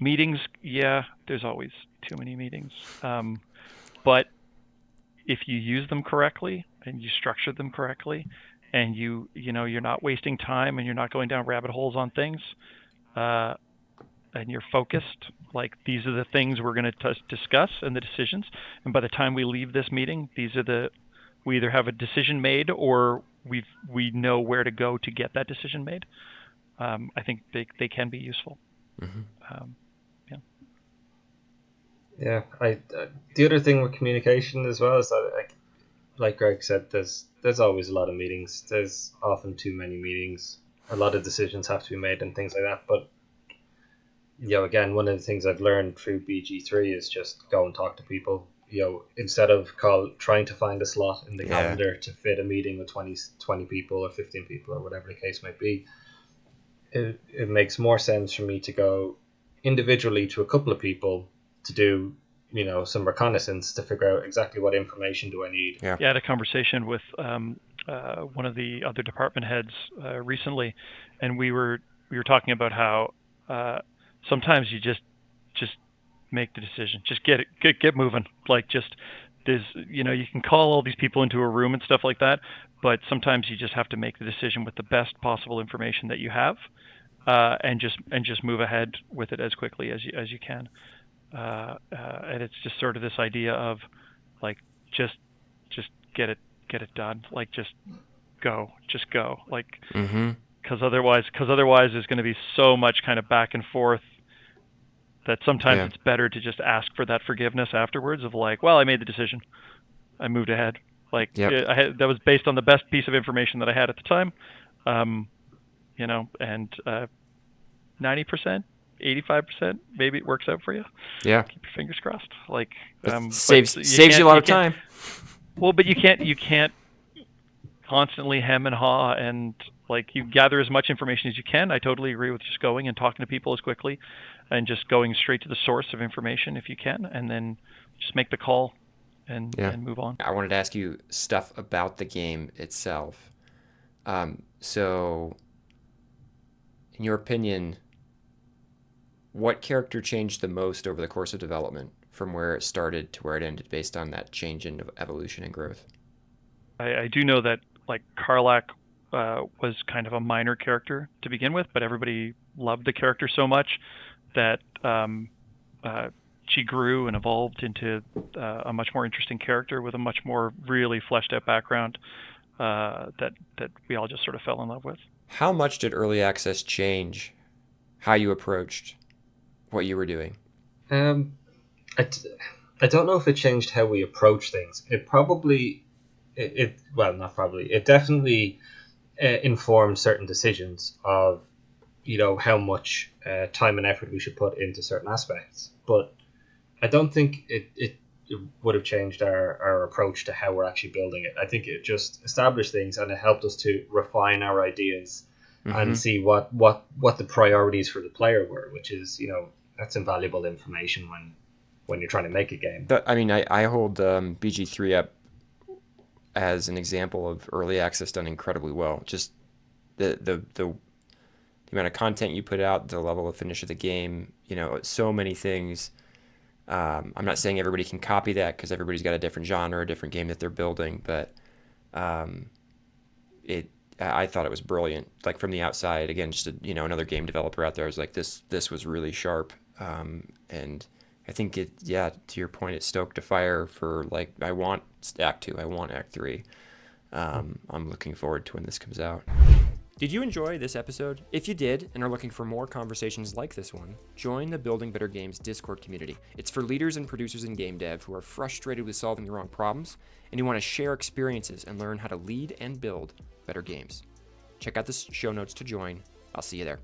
Meetings, yeah, there's always too many meetings. But if you use them correctly and you structure them correctly, and you're not wasting time and you're not going down rabbit holes on things, uh, and you're focused, like these are the things we're going to discuss and the decisions. And by the time we leave this meeting, we either have a decision made or we know where to go to get that decision made. I think they can be useful. Um, yeah. Yeah, the other thing with communication as well is that, like Greg said, there's always a lot of meetings. There's often too many meetings. A lot of decisions have to be made and things like that. But again, one of the things I've learned through BG3 is just go and talk to people. Instead of trying to find a slot in the calendar to fit a meeting with 20 people or 15 people or whatever the case might be, it makes more sense for me to go individually to a couple of people to do some reconnaissance to figure out exactly what information do I need. I had a conversation with one of the other department heads recently, and we were talking about how sometimes you just make the decision, just get moving. Like just there's you can call all these people into a room and stuff like that, but sometimes you just have to make the decision with the best possible information that you have, and just move ahead with it as quickly as you can. And it's just sort of this idea of like just get it done, like just go, like because otherwise there's going to be so much kind of back and forth that sometimes it's better to just ask for that forgiveness afterwards of like, well, I made the decision, I moved ahead, like that was based on the best piece of information that I had at the time, and 90%, 85%, maybe it works out for you. Yeah. Keep your fingers crossed. Like saves you a lot of time. Well, but you can't constantly hem and haw, and like you gather as much information as you can. I totally agree with just going and talking to people as quickly and just going straight to the source of information if you can, and then just make the call and move on. I wanted to ask you stuff about the game itself. So in your opinion, what character changed the most over the course of development from where it started to where it ended based on that change in evolution and growth? I do know that like Karlach was kind of a minor character to begin with, but everybody loved the character so much that she grew and evolved into a much more interesting character with a much more really fleshed out background that we all just sort of fell in love with. How much did early access change how you approached what you were doing? I don't know if it changed how we approach things. It probably, it definitely informed certain decisions of, how much time and effort we should put into certain aspects. But I don't think it would have changed our approach to how we're actually building it. I think it just established things and it helped us to refine our ideas and see what the priorities for the player were, which is, that's invaluable information when you're trying to make a game. I hold BG3 up as an example of early access done incredibly well. Just the amount of content you put out, the level of finish of the game, so many things. I'm not saying everybody can copy that because everybody's got a different genre, a different game that they're building, but I thought it was brilliant. Like from the outside, again, just another game developer out there, I was like, this was really sharp, and I think to your point, it stoked a fire for like, I want Act 2, I want Act 3. I'm looking forward to when this comes out. Did you enjoy this episode? If you did and are looking for more conversations like this one, join the Building Better Games Discord community. It's for leaders and producers in game dev who are frustrated with solving the wrong problems and who want to share experiences and learn how to lead and build better games. Check out the show notes to join. I'll see you there.